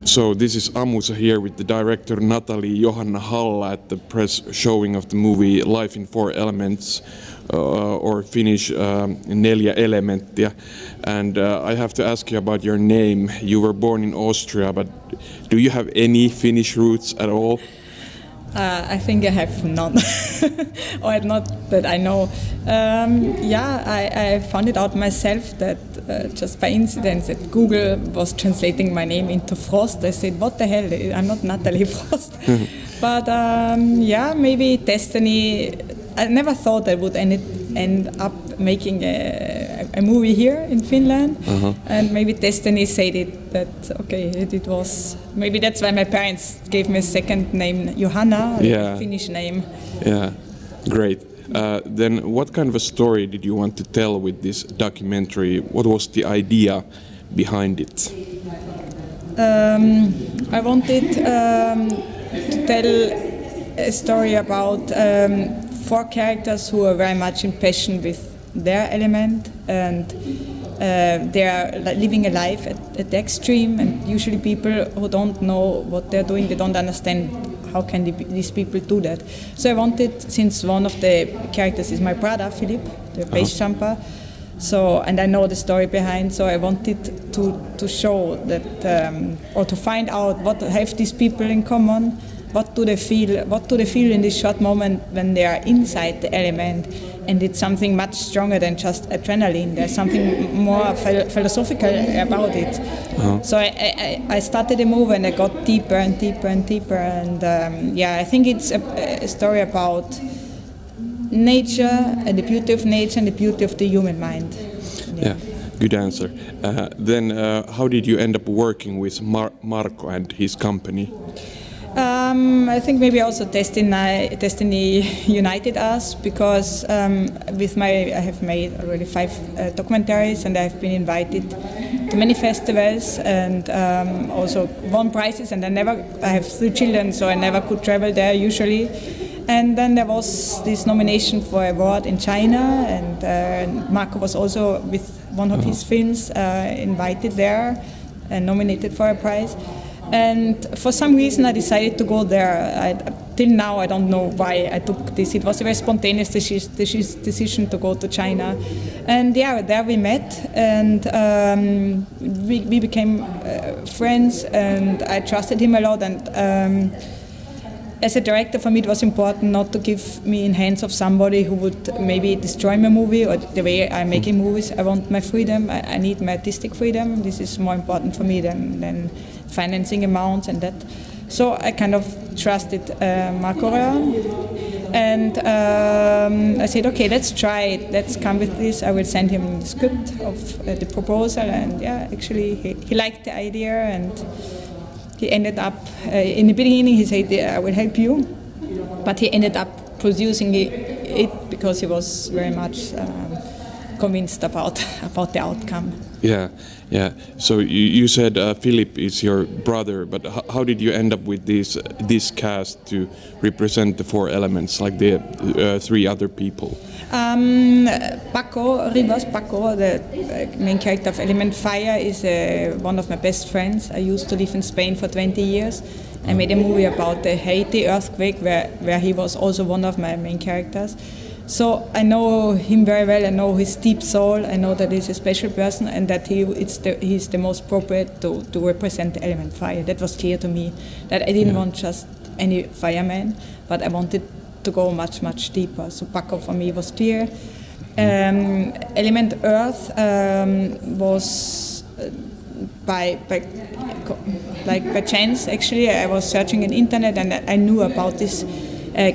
So this is Amusa here with the director Natalie Johanna Halla at the press showing of the movie Life in Four Elements, or Finnish Neljä, elementtiä. And I have to ask you about your name. You were born in Austria, but do you have any Finnish roots at all? I think I have none, or not that I know. I found it out myself that just by incident that Google was translating my name into Frost. I said, what the hell, I'm not Natalie Frost. But maybe destiny. I never thought I would end up making a movie here in Finland, and maybe destiny said it was. Maybe that's why my parents gave me a second name, Johanna, a Finnish name. Yeah, great. Then what kind of a story did you want to tell with this documentary? What was the idea behind it? I wanted to tell a story about four characters who are very much impassioned with their element, and they are living a life at the extreme, and usually people who don't know what they're doing, they don't understand how can these people do that. So I wanted, since one of the characters is my brother Philip, the base jumper, and I know the story behind, so I wanted to show that, or to find out what have these people in common. What do they feel? What do they feel in this short moment when they are inside the element? And it's something much stronger than just adrenaline. There's something more philosophical about it. So I started the movie and I got deeper and deeper and deeper. And I think it's a story about nature and the beauty of nature and the beauty of the human mind. Yeah. Good answer. Then how did you end up working with Marko and his company? I think maybe also destiny united us, because I have made already 5 documentaries, and I've been invited to many festivals and also won prizes, and I have 3 children, so I never could travel there usually. And then there was this nomination for award in China, and Marko was also with one of his films invited there and nominated for a prize. And for some reason I decided to go there. Till now I don't know why I took this. It was a very spontaneous decision to go to China. And there we met, and we became friends, and I trusted him a lot. And as a director, for me it was important not to give me in hands of somebody who would maybe destroy my movie or the way I'm making movies. I want my freedom. I need my artistic freedom. This is more important for me than financing amounts and that. So I kind of trusted Marko Röhr, and I said, okay, let's try it. Let's come with this. I will send him the script of the proposal, and actually he liked the idea, and he ended up, in the beginning he said, I will help you, but he ended up producing it because he was very much convinced about the outcome. Yeah. So you said Philip is your brother, but how did you end up with this cast to represent the 4 elements, like the 3 other people? Paco, the main character of Element Fire, is one of my best friends. I used to live in Spain for 20 years. I made a movie about the Haiti earthquake where he was also one of my main characters. So I know him very well. I know his deep soul. I know that he's a special person, and that he's the most appropriate to represent the element fire. That was clear to me. That I didn't want just any fireman, but I wanted to go much, much deeper. So Paco for me was clear. Element Earth was by chance. Actually, I was searching on the internet, and I knew about this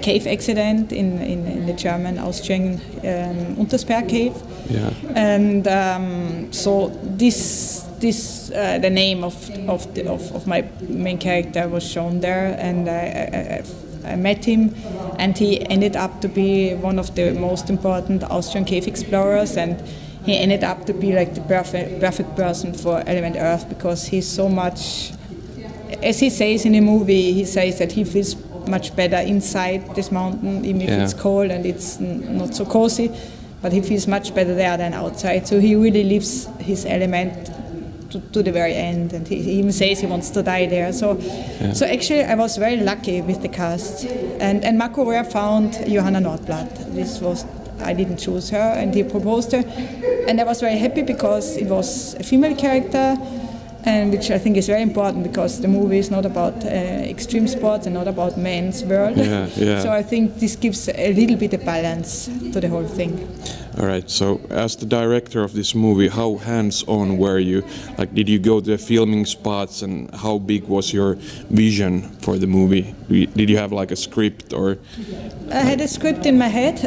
cave accident in the German Austrian Untersberg cave, and so the name of my main character was shown there, and I met him, and he ended up to be one of the most important Austrian cave explorers, and he ended up to be like the perfect person for Element Earth, because he's so much, as he says in the movie, he says that he feels much better inside this mountain, even if it's cold and it's not so cozy, but he feels much better there than outside. So he really lives his element to the very end, and he even says he wants to die there. So actually I was very lucky with the cast, and Marko Röhr found Johanna Nordblad. I didn't choose her, and he proposed her, and I was very happy because it was a female character, and which I think is very important because the movie is not about extreme sports and not about men's world. So I think this gives a little bit of balance to the whole thing. All right, so as the director of this movie, how hands-on were you? Like, did you go to the filming spots, and how big was your vision for the movie? Did you have like a script or? I had a script in my head.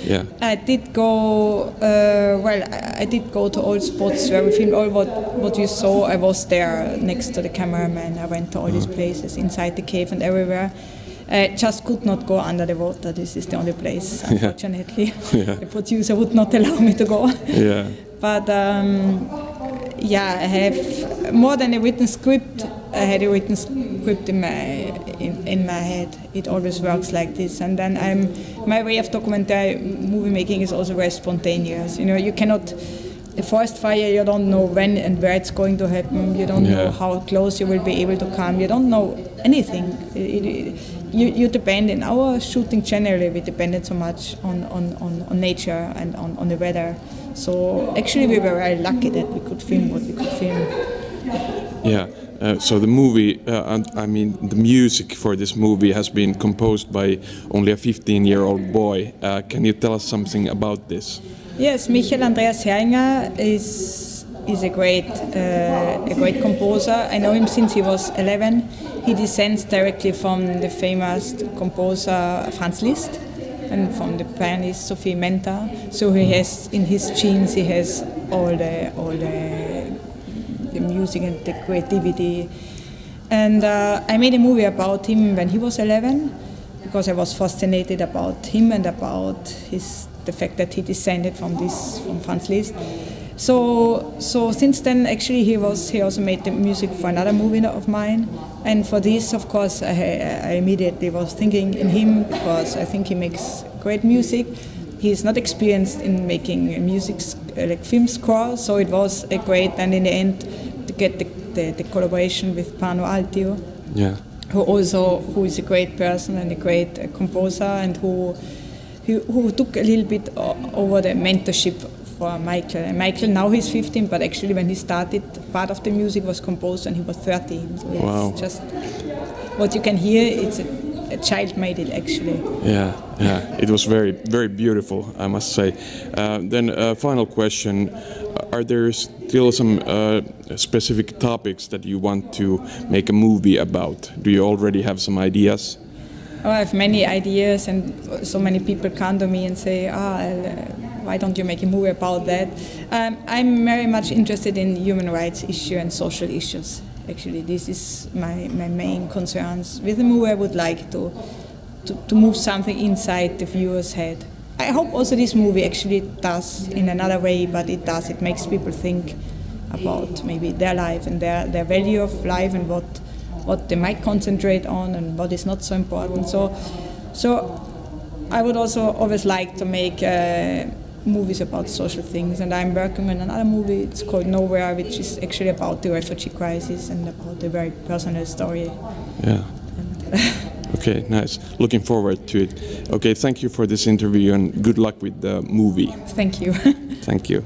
Yeah. I did go. I did go to all spots where we filmed. All what you saw, I was there next to the cameraman. I went to all these places inside the cave and everywhere. I just could not go under the water. This is the only place, unfortunately. The producer would not allow me to go. But I have more than a written script. I had a written script in my head. It always works like this. And then my way of documentary movie making is also very spontaneous. You know, you cannot. A forest fire, you don't know when and where it's going to happen. You don't know how close you will be able to come. You don't know anything. You depend, in our shooting generally, we depended so much on nature and on the weather. So actually we were very lucky that we could film what we could film. Yeah. So the movie, the music for this movie has been composed by only a 15-year-old boy. Can you tell us something about this? Yes, Michael Andreas Heringer is a great composer. I know him since he was 11. He descends directly from the famous composer Franz Liszt and from the pianist Sophie Menta. So he has in his genes all the music and the creativity. And I made a movie about him when he was 11 because I was fascinated about him and about the fact that he descended from Franz Liszt. So since then, actually, he also made the music for another movie of mine, and for this, of course, I immediately was thinking in him because I think he makes great music. He's not experienced in making music like film score, so it was a great, and in the end, to get the collaboration with Pano Altio, who is a great person and a great composer, and who took a little bit over the mentorship for Michael. And Michael, now he's 15, but actually when he started, part of the music was composed when he was 13. So it's just what you can hear, it's a child made it actually. Yeah, it was very, very beautiful, I must say. Then a final question, are there still some specific topics that you want to make a movie about? Do you already have some ideas? Oh, I have many ideas, and so many people come to me and say, why don't you make a movie about that? I'm very much interested in human rights issue and social issues. Actually, this is my main concerns. With the movie, I would like to move something inside the viewer's head. I hope also this movie actually does in another way, but it does. It makes people think about maybe their life and their value of life and what they might concentrate on and what is not so important. So I would also always like to make movies about social things, and I'm working on another movie. It's called Nowhere, which is actually about the refugee crisis and about a very personal story. Yeah. Okay, nice. Looking forward to it. Okay, thank you for this interview and good luck with the movie. Thank you. Thank you.